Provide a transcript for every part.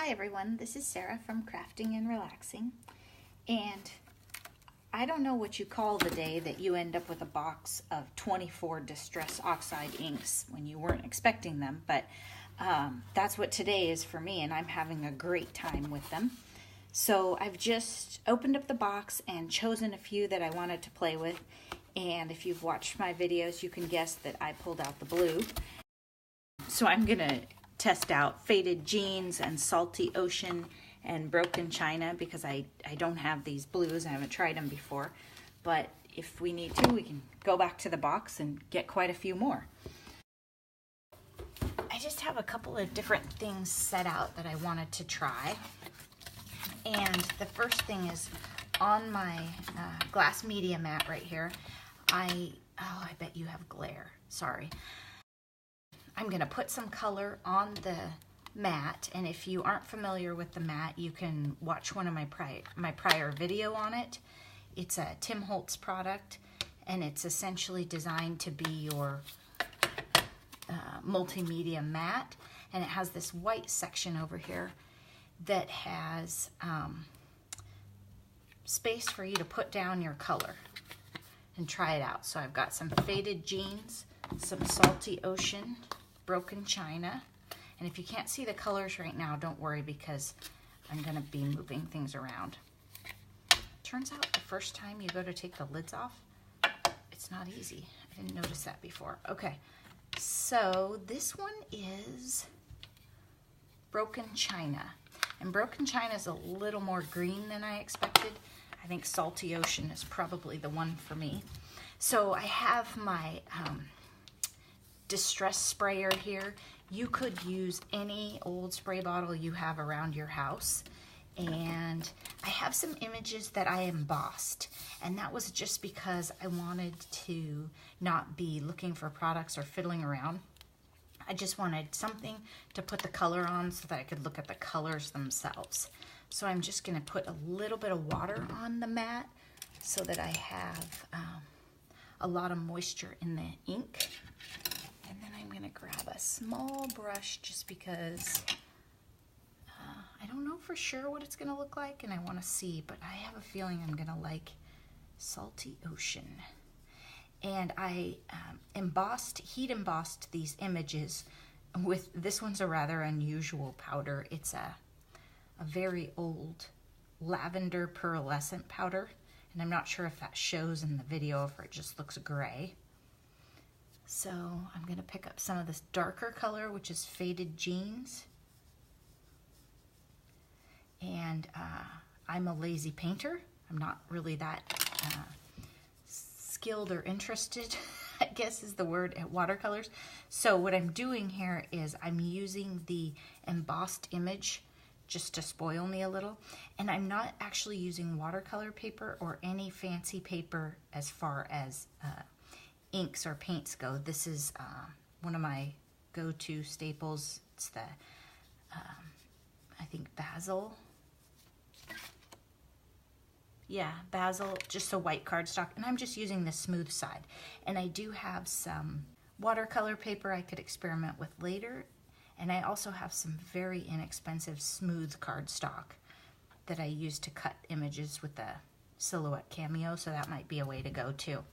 Hi everyone, this is Sarah from Crafting and Relaxing, and I don't know what you call the day that you end up with a box of 24 Distress Oxide inks when you weren't expecting them, but that's what today is for me, and I'm having a great time with them. So I've just opened up the box and chosen a few that I wanted to play with, and if you've watched my videos you can guess that I pulled out the blue. So I'm gonna test out Faded Jeans and Salty Ocean and Broken China because I don't have these blues. I haven't tried them before, but if we need to, we can go back to the box and get quite a few more. I just have a couple of different things set out that I wanted to try, and the first thing is on my glass media mat right here. I bet you have glare, sorry. I'm gonna put some color on the mat, and if you aren't familiar with the mat, you can watch one of my prior video on it. It's a Tim Holtz product, and it's essentially designed to be your multimedia mat, and it has this white section over here that has space for you to put down your color and try it out. So I've got some Faded Jeans, some Salty Ocean, Broken China, and if you can't see the colors right now, don't worry because I'm gonna be moving things around. Turns out the first time you go to take the lids off, it's not easy. I didn't notice that before. Okay, so this one is Broken China, and Broken China is a little more green than I expected. I think Salty Ocean is probably the one for me. So I have my distress sprayer here. You could use any old spray bottle you have around your house, and I have some images that I embossed, and that was just because I wanted to not be looking for products or fiddling around. I just wanted something to put the color on so that I could look at the colors themselves. So I'm just going to put a little bit of water on the mat so that I have a lot of moisture in the ink. And then I'm going to grab a small brush just because I don't know for sure what it's going to look like and I want to see, but I have a feeling I'm going to like Salty Ocean. And I heat embossed these images with, this one's a rather unusual powder. It's a very old lavender pearlescent powder, and I'm not sure if that shows in the video or it just looks gray. So I'm going to pick up some of this darker color, which is Faded Jeans. And I'm a lazy painter. I'm not really that skilled or interested, I guess is the word, at watercolors. So what I'm doing here is I'm using the embossed image just to spoil me a little. And I'm not actually using watercolor paper or any fancy paper as far as inks or paints go. This is one of my go-to staples. It's the, I think Basil. Yeah, Basil, just a white cardstock, and I'm just using the smooth side. And I do have some watercolor paper I could experiment with later, and I also have some very inexpensive smooth cardstock that I use to cut images with the Silhouette Cameo, so that might be a way to go too.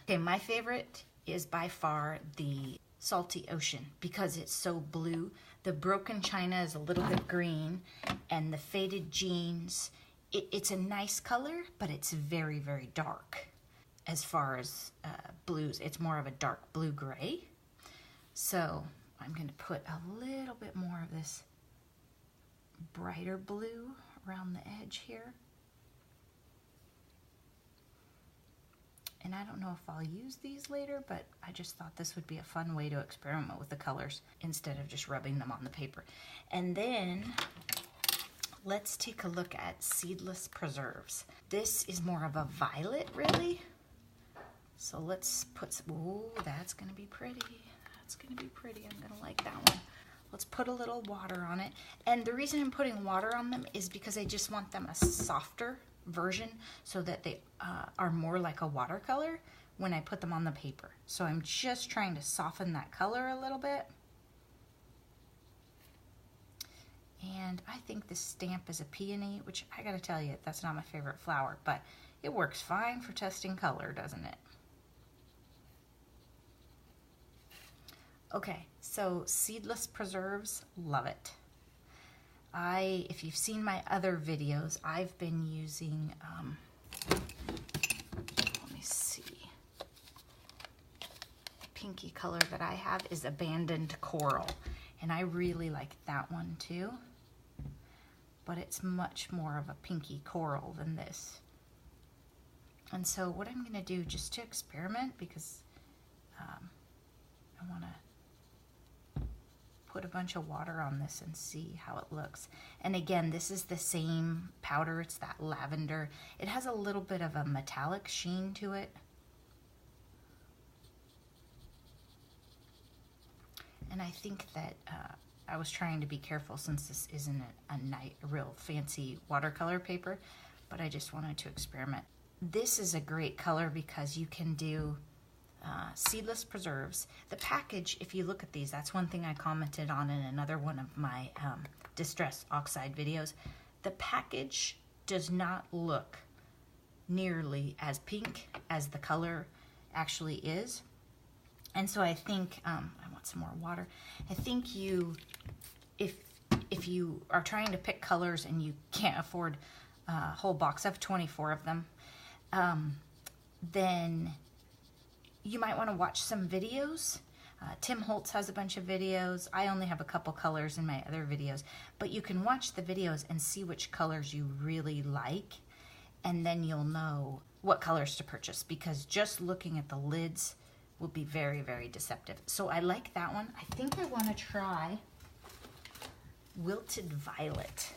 Okay, my favorite is by far the Salty Ocean because it's so blue. The Broken China is a little bit green, and the Faded Jeans, it's a nice color, but it's very, very dark. As far as blues, it's more of a dark blue-gray. So I'm going to put a little bit more of this brighter blue around the edge here. And I don't know if I'll use these later, but I just thought this would be a fun way to experiment with the colors instead of just rubbing them on the paper. And then let's take a look at Seedless Preserves. This is more of a violet, really. So let's put some, ooh, that's gonna be pretty. That's gonna be pretty, I'm gonna like that one. Let's put a little water on it. And the reason I'm putting water on them is because I just want them a softer version so that they are more like a watercolor when I put them on the paper. So I'm just trying to soften that color a little bit. And I think this stamp is a peony, which I gotta tell you, that's not my favorite flower, but it works fine for testing color, doesn't it? Okay, so Seedless Preserves, love it. If you've seen my other videos, I've been using, let me see, the pinky color that I have is Abandoned Coral, and I really like that one too, but it's much more of a pinky coral than this. And so what I'm gonna do, just to experiment, because I wanna put a bunch of water on this and see how it looks. And again, this is the same powder, it's that lavender. It has a little bit of a metallic sheen to it. And I think that I was trying to be careful since this isn't a real fancy watercolor paper, but I just wanted to experiment. This is a great color because you can do Seedless Preserves. The package, if you look at these, that's one thing I commented on in another one of my Distress Oxide videos. The package does not look nearly as pink as the color actually is. And so I think, I want some more water. I think if you are trying to pick colors and you can't afford a whole box, I have 24 of them, then you might want to watch some videos. Tim Holtz has a bunch of videos. I only have a couple colors in my other videos, but you can watch the videos and see which colors you really like, and then you'll know what colors to purchase, because just looking at the lids will be very, very deceptive. So I like that one. I think I want to try Wilted Violet.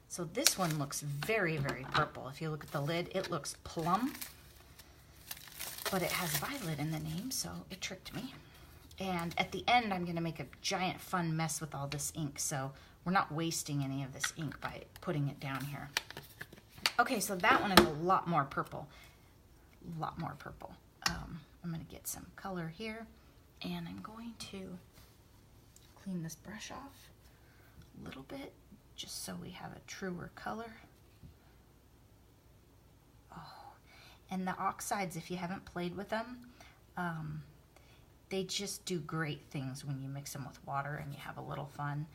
So this one looks very, very purple. If you look at the lid, it looks plum, but it has violet in the name, so it tricked me. And at the end, I'm gonna make a giant fun mess with all this ink, so we're not wasting any of this ink by putting it down here. Okay, so that one is a lot more purple. A lot more purple. I'm gonna get some color here, and I'm going to clean this brush off a little bit, just so we have a truer color. And the oxides, if you haven't played with them, they just do great things when you mix them with water and you have a little fun.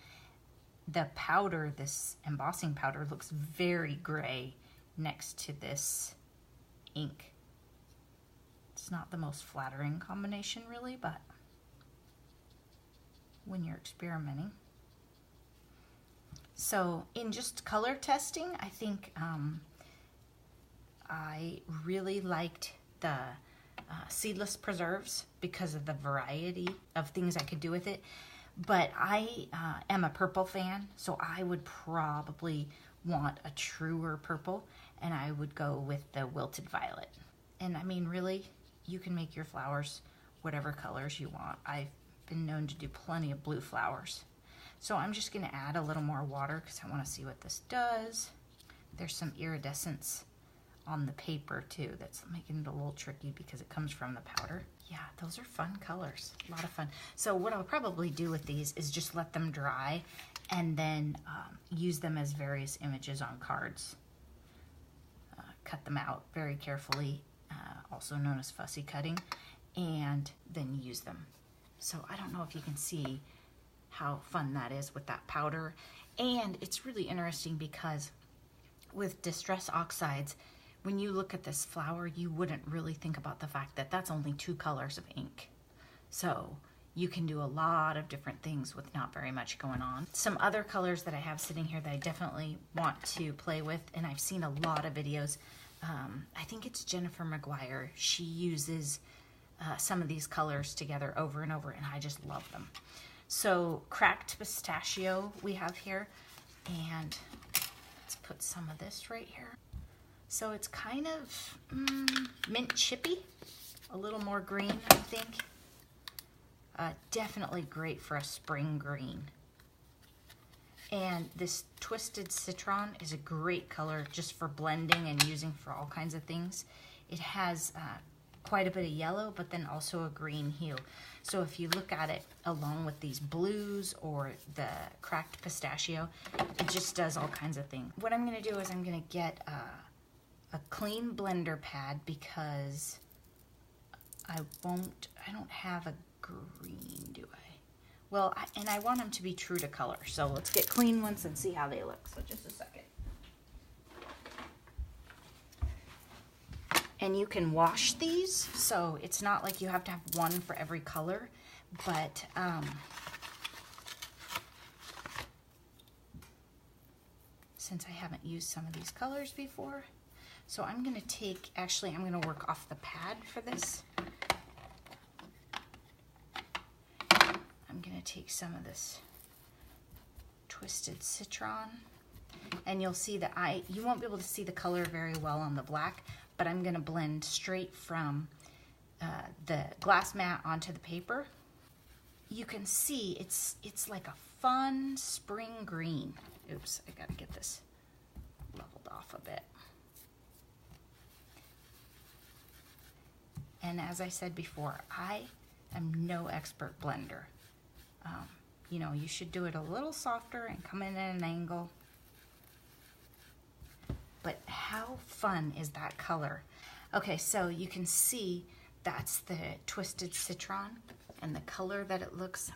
The powder, this embossing powder, looks very gray next to this ink. It's not the most flattering combination really, but when you're experimenting. So in just color testing, I think I really liked the Seedless Preserves because of the variety of things I could do with it. But I am a purple fan, so I would probably want a truer purple, and I would go with the Wilted Violet. And I mean, really, you can make your flowers whatever colors you want. I've been known to do plenty of blue flowers. So I'm just gonna add a little more water because I wanna see what this does. There's some iridescence on the paper too that's making it a little tricky because it comes from the powder. Yeah, those are fun colors, a lot of fun. So what I'll probably do with these is just let them dry and then use them as various images on cards. Cut them out very carefully, also known as fussy cutting, and then use them. So I don't know if you can see how fun that is with that powder. And it's really interesting because with Distress Oxides, when you look at this flower, you wouldn't really think about the fact that that's only 2 colors of ink. So you can do a lot of different things with not very much going on. Some other colors that I have sitting here that I definitely want to play with, and I've seen a lot of videos. I think it's Jennifer McGuire. She uses some of these colors together over and over, and I just love them. So Cracked Pistachio we have here, and let's put some of this right here. So it's kind of mint chippy, a little more green, I think. Definitely great for a spring green. And this Twisted Citron is a great color just for blending and using for all kinds of things. It has quite a bit of yellow, but then also a green hue. So if you look at it along with these blues or the cracked pistachio, it just does all kinds of things. What I'm gonna do is I'm gonna get a clean blender pad because I don't have a green, do I? Well, and I want them to be true to color. So let's get clean ones and see how they look. So just a second. And you can wash these, so it's not like you have to have one for every color, but since I haven't used some of these colors before, so I'm gonna take, actually I'm gonna work off the pad for this. I'm gonna take some of this Twisted Citron, and you'll see that you won't be able to see the color very well on the black, but I'm gonna blend straight from the glass mat onto the paper. You can see it's like a fun spring green. Oops, I gotta get this leveled off a bit. And as I said before, I am no expert blender. You know, you should do it a little softer and come in at an angle. But how fun is that color? Okay, so you can see that's the Twisted Citron and the color that it looks.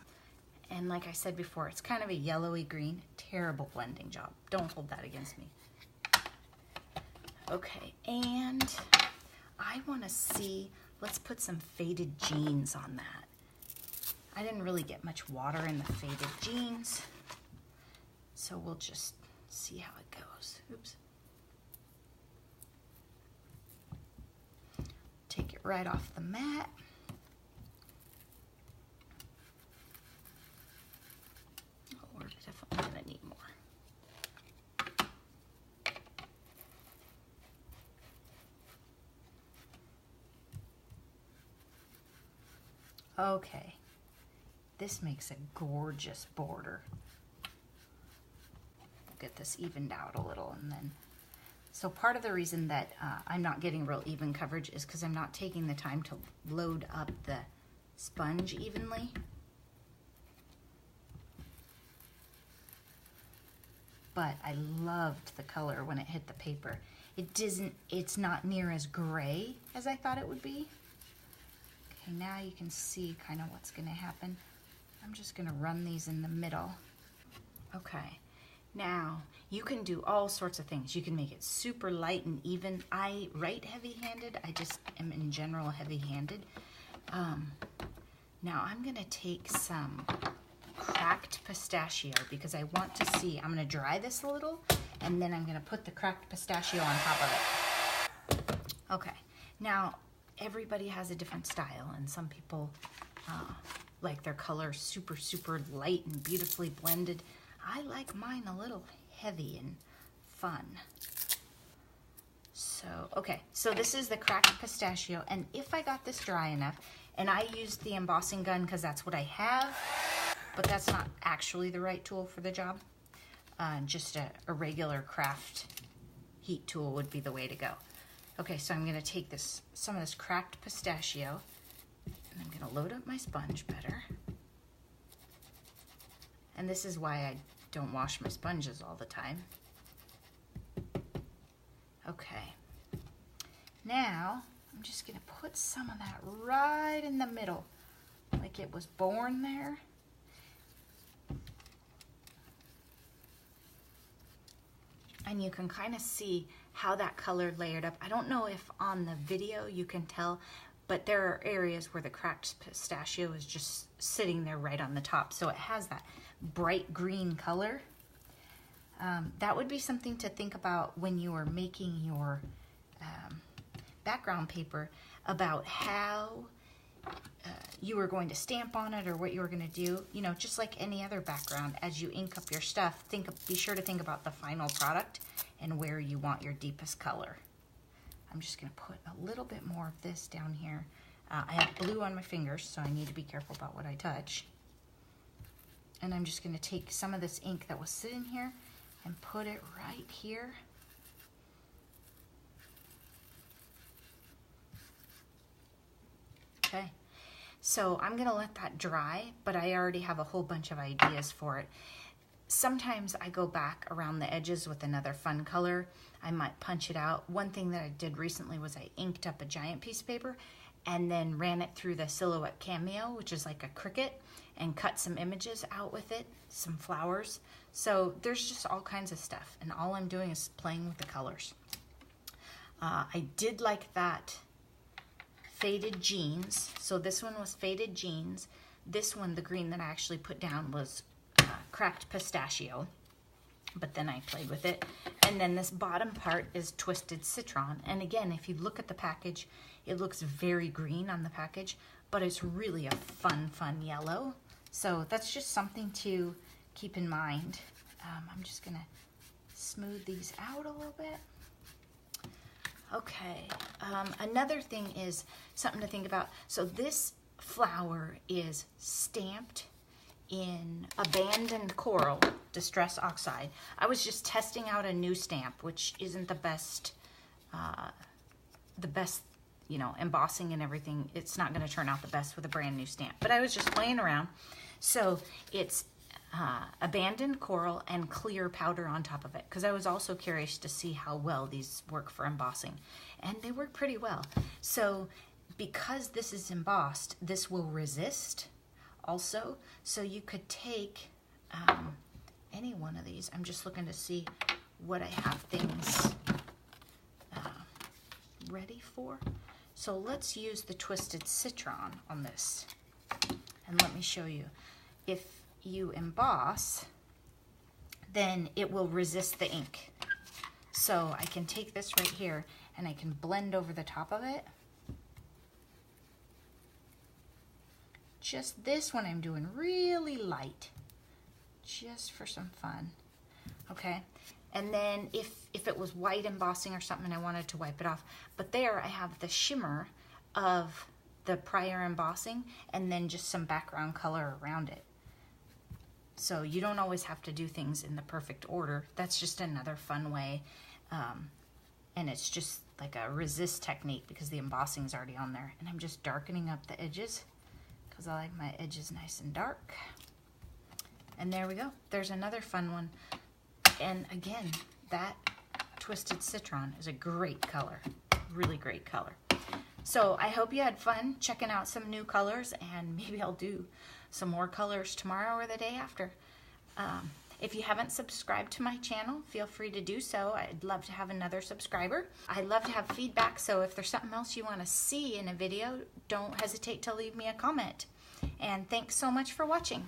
And like I said before, it's kind of a yellowy green. Terrible blending job. Don't hold that against me. Okay, and I want to see, let's put some faded jeans on that. I didn't really get much water in the faded jeans, so we'll just see how it goes. Oops. Take it right off the mat. Oh, we're definitely gonna need more. Okay, this makes a gorgeous border. We'll get this evened out a little, and then so part of the reason that I'm not getting real even coverage is because I'm not taking the time to load up the sponge evenly. But I loved the color when it hit the paper. It's not near as gray as I thought it would be. Okay, now you can see kind of what's gonna happen. I'm just gonna run these in the middle. Okay. Now, you can do all sorts of things. You can make it super light and even. I write heavy-handed. I just am in general heavy-handed. Now, I'm going to take some cracked pistachio because I want to see. I'm going to dry this a little, and then I'm going to put the cracked pistachio on top of it. Okay. Now, everybody has a different style, and some people like their color super, super light and beautifully blended. I like mine a little heavy and fun. So, okay, so this is the cracked pistachio, and if I got this dry enough, and I used the embossing gun because that's what I have, but that's not actually the right tool for the job. Just a regular craft heat tool would be the way to go. Okay, so I'm gonna take some of this cracked pistachio, and I'm gonna load up my sponge better. And this is why I don't wash my sponges all the time. Okay. Now, I'm just gonna put some of that right in the middle, like it was born there. And you can kind of see how that color layered up. I don't know if on the video you can tell, but there are areas where the cracked pistachio is just sitting there right on the top. So it has that bright green color. That would be something to think about when you are making your background paper, about how you were going to stamp on it or what you were going to do. You know, just like any other background, as you ink up your stuff, be sure to think about the final product and where you want your deepest color. I'm just going to put a little bit more of this down here. I have blue on my fingers, so I need to be careful about what I touch. And I'm just going to take some of this ink that was sitting here and put it right here. Okay, so I'm gonna let that dry, but I already have a whole bunch of ideas for it. Sometimes I go back around the edges with another fun color. I might punch it out. One thing that I did recently was I inked up a giant piece of paper and then ran it through the Silhouette Cameo, which is like a Cricut, and cut some images out with it, some flowers. So there's just all kinds of stuff, and all I'm doing is playing with the colors. I did like that Faded Jeans. So this one was Faded Jeans. This one, the green that I actually put down, was Cracked Pistachio, but then I played with it. And then this bottom part is Twisted Citron. And again, if you look at the package, it looks very green on the package, but it's really a fun yellow. So that's just something to keep in mind. I'm just gonna smooth these out a little bit. Okay, another thing is something to think about. So this flower is stamped in Abandoned Coral Distress Oxide. I was just testing out a new stamp, which isn't the best, you know, embossing and everything. It's not going to turn out the best with a brand new stamp, but I was just playing around. So it's Abandoned Coral and clear powder on top of it, because I was also curious to see how well these work for embossing, and they work pretty well. So because this is embossed, this will resist also. So you could take any one of these. I'm just looking to see what I have things ready for. So let's use the Twisted Citron on this, and let me show you. If you emboss, then it will resist the ink. So I can take this right here and I can blend over the top of it. Just this one I'm doing really light, just for some fun. Okay, and then if it was white embossing or something and I wanted to wipe it off, but there I have the shimmer of the prior embossing and then just some background color around it. So you don't always have to do things in the perfect order. That's just another fun way. And it's just like a resist technique because the embossing is already on there. And I'm just darkening up the edges because I like my edges nice and dark. And there we go. There's another fun one. And again, that Twisted Citron is a great color. Really great color. So I hope you had fun checking out some new colors, and maybe I'll do some more colors tomorrow or the day after. If you haven't subscribed to my channel, feel free to do so. I'd love to have another subscriber. I'd love to have feedback, so if there's something else you want to see in a video, don't hesitate to leave me a comment. And thanks so much for watching.